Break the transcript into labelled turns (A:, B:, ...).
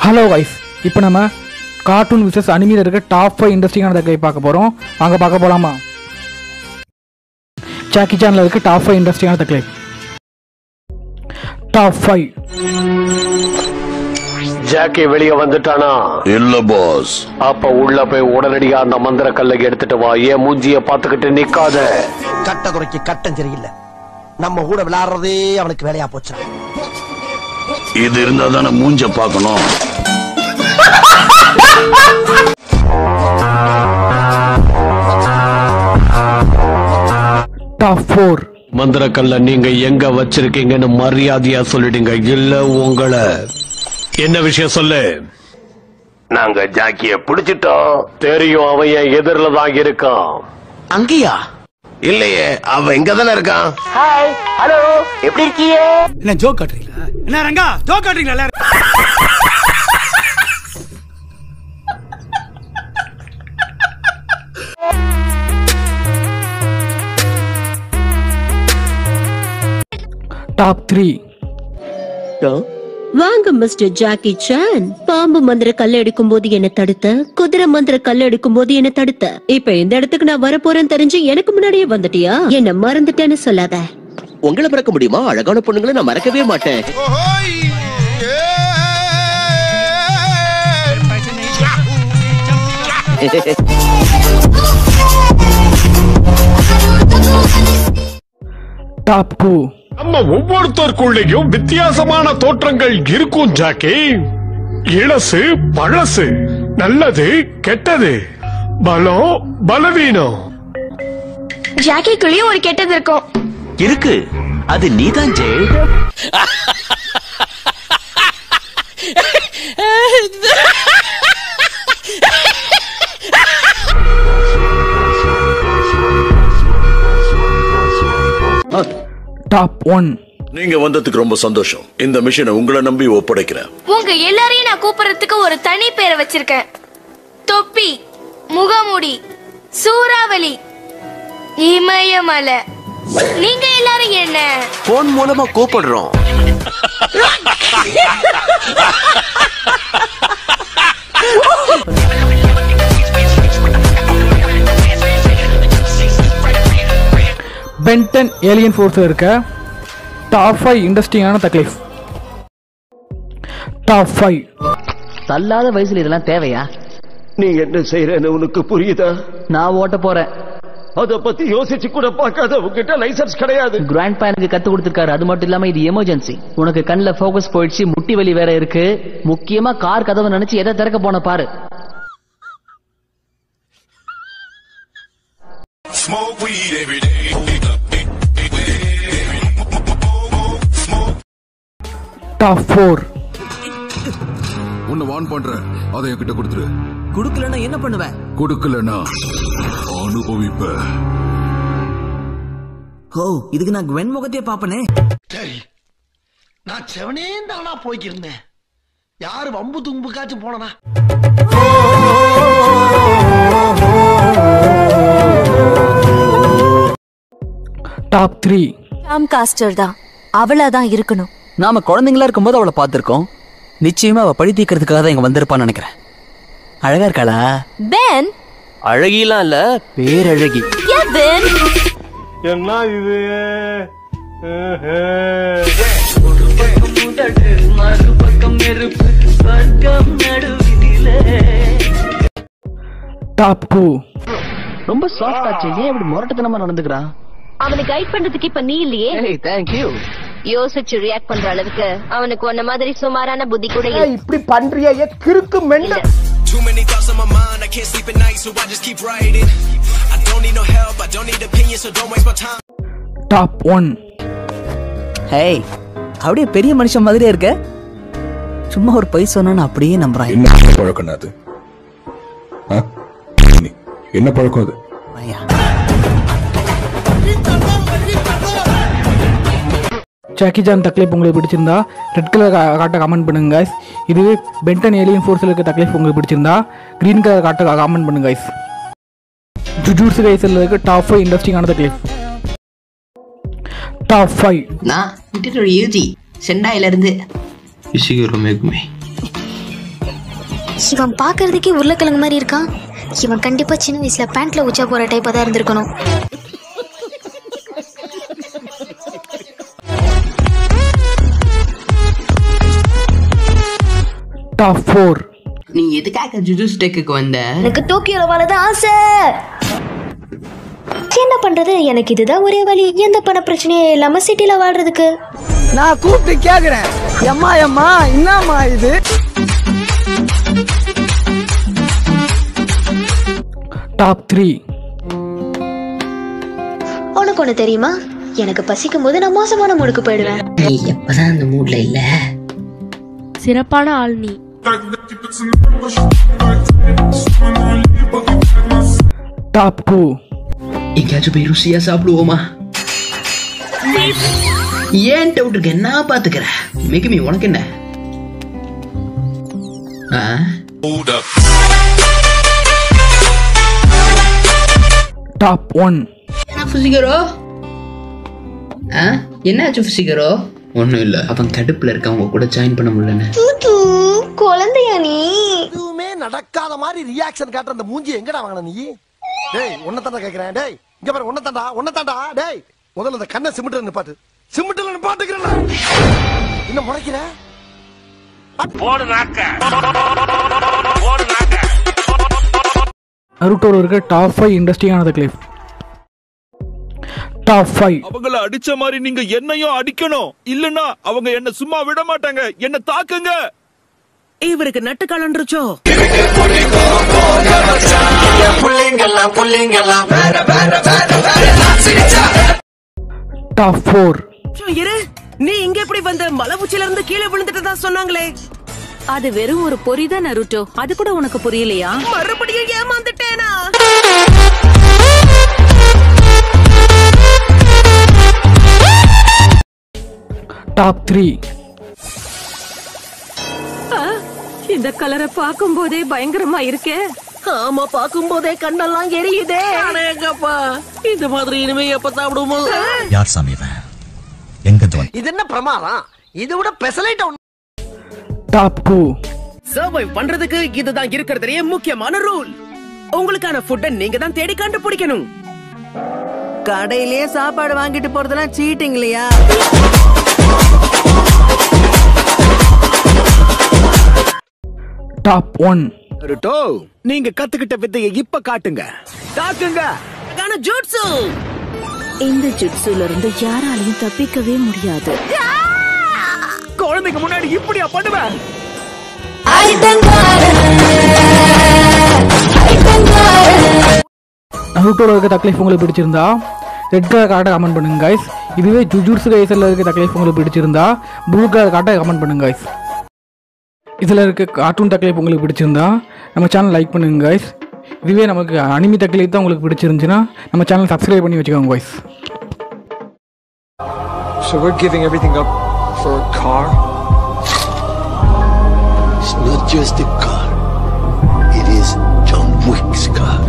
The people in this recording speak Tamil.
A: ஹலோ கைஸ், இப்போ நம்ம கார்ட்டூன் விசஸ் அனிமியில் இருக்க டாப் 5 இன்ட்ரெஸ்டிங்கான தகவலை பார்க்க போகிறோம். வாங்க பார்க்க போகலாமா? ஜாக்கி சானில் இருக்க டாப் 5 இன்ட்ரெஸ்டிங்கான தகவலை. டாப் 5.
B: ஜாக்கி வெளியே வந்துட்டானா?
C: இல்ல பாஸ்.
B: அப்ப உள்ள போய் உடனடியா அந்த மந்திர கல்லை எடுத்துட்டு வா. ஏன் மூஞ்சிய பாத்துக்கிட்டு நிக்காத.
D: கட்ட குறைக்கு கட்டம் சரியில்லை. நம்ம கூட விளையாடுறதே அவனுக்கு வேலையா போச்சா?
C: இது இருந்தா தானே மூஞ்ச பார்க்கணும்.
A: டாப் 4.
B: மந்திர கல்ல நீங்க எங்க வச்சிருக்கீங்கன்னு மரியாதையா சொல்லிடுங்க, இல்ல உங்களை. என்ன விஷயம் சொல்லு.
C: நாங்க ஜாக்கிய பிடிச்சிட்டோம்.
B: தெரியும், அவன் என் எதிரில தான் இருக்கான்.
D: அங்கேயா?
C: இல்லையே, அவன் இங்க தானே இருக்கான்.
D: ஹாய், ஹலோ, எப்படி இருக்கீங்க?
E: என்ன ஜோக் காட்டுறீங்களா? என்ன ரங்கா ஜோக் காட்டுறீங்களா?
A: டாப் 3.
F: வாங்க மிஸ்டர் ஜாக்கி சான். பாம்பு மந்திர கல்ல எடுக்கும் போது என்ன தடுத்த, குதிரை மந்திர கல்ல எடுக்கும் போது என்ன தடுத்த. இப்ப இந்த இடத்துக்கு நான் வர போறேன்னு தெரிஞ்சு எனக்கு முன்னாடியே வந்துட்டியா? என்ன மறந்துட்டேன்னு சொல்லாத.
G: உங்களை மறக்க முடியுமா? அழகான பொண்ணுங்களை நான் மறக்கவே மாட்டேன்.
A: டாப் 2.
B: நம்ம ஒவ்வொருத்தருக்குள்ளேயும் வித்தியாசமான தோற்றங்கள் இருக்கும் ஜாக்கி. இளசு பழசு, நல்லது கெட்டது, பலம் பலவீனம்.
H: ஜாக்கிக்குள்ளேயும் ஒரு கெட்டது இருக்கும்.
G: இருக்கு, அது நீதான் ஜெய்.
A: டாப் 1.
C: நீங்க வந்ததுக்கு ரொம்ப சந்தோஷம். இந்த மிஷனை உங்களை நம்பி ஒப்படைக்கிறேன்.
H: உங்க எல்லாரையும் நான் கூப்பிடுறதுக்கு ஒரு தனி பேரை வச்சிருக்கேன். தொப்பி, முகமூடி, சூறாவளி, இமயமலை. நீங்க எல்லாரும் என்ன
G: போன் மூலமா கூப்பிடுறோம்.
A: பென்டன் ஏலியன் ஃபோர்ஸ்ல இருக்க டாப் 5 இன்ட்ரெஸ்டிங்கான தக்லீஃப். டாப் 5.
I: தள்ளாத வயசுல இதெல்லாம் தேவையா?
D: நீ என்ன செய்யறன்னு உனக்கு புரியுதா?
I: நான் ஓட்ட போறேன்.
D: அத பத்தி யோசிச்சு கூட பார்க்காத. உங்ககிட்ட லைசன்ஸ் கிடையாது.
I: கிராண்ட் பா எனக்கு கத்து கொடுத்திருக்காரு. அது மட்டும் இல்லாம இது எமர்ஜென்சி. உனக்கு கண்ணுல போக்கஸ் போயிடுச்சு, முட்டி வலி வேற இருக்கு. முக்கியமா கார் கதவை நினைச்சு எதை திறக்க போன பாரு.
A: டாப் 4.
J: உன்னை வான் பண்ற, அதை என்கிட்ட கொடுத்துரு.
G: குடுக்கலன்னா என்ன பண்ணுவேன்?
J: கொடுக்கலன்னா அனுபவிப்ப.
G: ஓ, இதுக்கு நான் குவென் முகத்தையே பாப்பனே.
D: சரி, நான் செவனே தானா போய்க்கிருந்தேன். யாரு வம்பு தும்புக்காச்சும் போனா?
A: டாப் 3.
H: டாம் காஸ்டர் தான். அவளாதான் இருக்கணும்.
G: நாம குழந்தைங்களா இருக்கும்போது அவளை பார்த்திருக்கோம். நிச்சயமா அவ பழி தீக்கிறதுக்காக தான் இங்க வந்திருப்பான்னு நினைக்கிறேன். அழகா இருக்காளா?
H: பென்.
G: அழகிலாம் இல்ல, பேரழகி.
H: பென்.
B: என்ன இது?
A: டாப் 2.
I: ரொம்ப சாஃப்ட் ஆச்சு. ஏன் இப்படி முரட்டத்தனமா நடந்துக்கிறான்?
F: அவனை கைட் பண்றதுக்கு இப்ப நீ இல்லையே.
I: ஏய், தேங்க் யூ.
F: யோசிச்சு ரியாக்ட் பண்ற அளவுக்கு அவனுக்கு உன்ன மாதிரி சுமாரான புத்தி கூட இல்ல.
D: இப்படி பண்றியே கிறுக்கு மெண்ட.
K: Too many thoughts on my mind, I can't sleep at night, so I just keep writing. I don't need no help, I don't need opinions, so don't waste my time.
A: Top 1.
G: Hey, அப்படியே பெரிய மனுஷன் மாதிரியே இருக்க. சும்மா ஒரு பை சொன்னான்னு அப்படியே நம்புறான்.
J: என்ன பழக்கம் அது? என்ன பழக்கம் அது?
A: ஜாக்கி சான் தக்லீஃப் உங்களுக்கு பிடிச்சிருந்தா ரெட் கலர் காட்ட கமெண்ட் பண்ணுங்க கைஸ். இதுவே பென்டன் ஏலியன் ஃபோர்ஸில் இருக்க தக்லீஃப் உங்களுக்கு பிடிச்சிருந்தா கிரீன் கலர் காட்ட கமெண்ட் பண்ணுங்க கைஸ். ஜுஜுட்சு கைஸில் இருக்க டாப் 5 இன்ட்ரெஸ்டிங்கான தக்லீஃப். டாப் 5.
L: நான் இன்டர்வியூ யூஜி செண்டாயில இருந்து
K: இஷிகரு மேகுமி.
L: இவன் பாக்குறதுக்கே உருளைக்கிழங்கு மாதிரி இருக்கான். இவன் கண்டிப்பா சின்ன வயசுல பேண்ட்ல உச்சா போற டைப்பா தான் இருந்திருக்கணும்.
A: டாப் 4.
M: நீ எதுக்காக ஜுஜுட்சு டெக்குக்கு வந்த?
L: எனக்கு டோக்கியோல வாழதான் ஆசை. என்ன பண்றது, எனக்கு இதுதான் ஒரே வழி. எந்த பண பிரச்சனையே இல்லாம சிட்டில வாழ்றதுக்கு.
N: நான் கூப்பிட்டு கேக்குறேன், எம்மா எம்மா என்னம்மா இது?
A: டாப் 3.
L: உனக்கு ஒண்ணு தெரியுமா, எனக்கு பசிக்கும் போது நான் மோசமான மூடுக்கு போயிடுவேன்.
M: நீ எப்பதான் அந்த மூட்ல இல்ல?
H: சிறப்பான ஆள் நீ.
A: டாப் 2.
M: எங்கேயாச்சும் போய் ருசியா சாப்பிடுவோமா? ஏன் டவுட் இருக்கு, என்ன பாத்துக்கிறேன். மேகிமி உனக்கு என்ன?
A: டாப் 1.
M: என்ன புசிக்கிறோ? என்னாச்சு புசிக்கிறோ? ஒண்ணும் இல்ல, அவன் கடுப்புல இருக்க, அவங்க கூட ஜாயின் பண்ண முடியல.
L: குழந்தையா நீ?
D: எதுவுமே நடக்காத மாதிரி ரியாக்ஷன் காட்டுற அந்த மூஞ்சி எங்கடா வாங்கின நீ? டேய் உன்னதாண்டா கேக்குறேன். டேய் இங்க பாரு, உன்னதாண்டா. டேய் முதல்ல அந்த கண்ணை சிமிட்டல நிப்பாட்டு. சிமிட்டல நிப்பாட்டுக்கிறேன். என்ன முறைக்கிற?
B: போடு நாக்க.
A: நருட்டோல இருக்க டாப் 5 இன்ட்ரெஸ்டிங்கான கிளிப். டாப் 5.
O: அவங்கள அடிச்ச மாதிரி நீங்க என்னையும் அடிக்கணும், இல்லன்னா அவங்க என்ன சும்மா விட மாட்டாங்க. என்ன தாக்குங்க.
N: இவருக்கு நட்டு கலண்டுருச்சோ?
A: டாப் 4.
N: இரு, நீ இங்க எப்படி வந்த? மலை உச்சில இருந்து கீழே விழுந்துட்டு தான் சொன்னாங்களே.
P: அது வெறும் ஒரு பொறிதான் நருட்டோ, அது கூட உனக்கு புரியலையா?
N: மறுபடியும் ஏமாந்துட்டேனா?
A: டாப் 3.
P: இந்த கலரை பார்க்கும் போதே பயங்கரமா இருக்கே.
N: ஆமா, பார்க்கும் போதே கண்ணெல்லாம் எரியுதே. அடேங்கப்பா, இந்த மாதிரி இனிமே எப்ப சாப்பிடுமோ?
Q: யார் சாமி இவன்? எங்க தோன்?
D: இது என்ன பிரமாதம்? இது விட பெசலைட்.
A: டாப் 2.
N: சர்வைவ் பண்றதுக்கு இதுதான் இருக்கிறதுலயே முக்கியமான ரூல். உங்களுக்கான ஃபுட்டை நீங்க தான் தேடி கண்டுபிடிக்கணும். கடையிலேயே சாப்பாடு வாங்கிட்டு போறதெல்லாம் சீட்டிங் இல்லையா?
A: டாப் 1.
E: ருட்டோ, நீங்க கத்துக்கிட்ட வித்தையை இப்ப காட்டுங்க.
N: ஜுட்சு.
P: இந்த ஜுட்சுல இருந்து யாராலையும் தப்பிக்கவே முடியாது.
E: குழந்தைக்கு முன்னாடி இப்படியா பண்ணுவேன்?
A: நருட்டோல இருக்க தக்லைஃப் உங்களுக்கு பிடிச்சிருந்தா ரெட் கலர் காட்ட கமெண்ட் பண்ணுங்க கைஸ். இதுவே ஜுஜுட்சு கைஸ்ல இருக்க தக்லைஃப் உங்களுக்கு பிடிச்சிருந்தா ப்ளூ கலர் காட்ட கமெண்ட் பண்ணுங்க கைஸ். இதில் இருக்க கார்ட்டூன் தக்லைஃப் உங்களுக்கு பிடிச்சிருந்தா நம்ம சேனல் லைக் பண்ணுங்க கைஸ். இதுவே நமக்கு அனிமி தக்லைஃப் தான் உங்களுக்கு பிடிச்சிருந்துச்சுன்னா நம்ம சேனல் சப்ஸ்கிரைப் பண்ணி வச்சுக்கோங்க guys.
R: So we're giving everything up for a car?
D: It's not just a car. It is John Wick's car.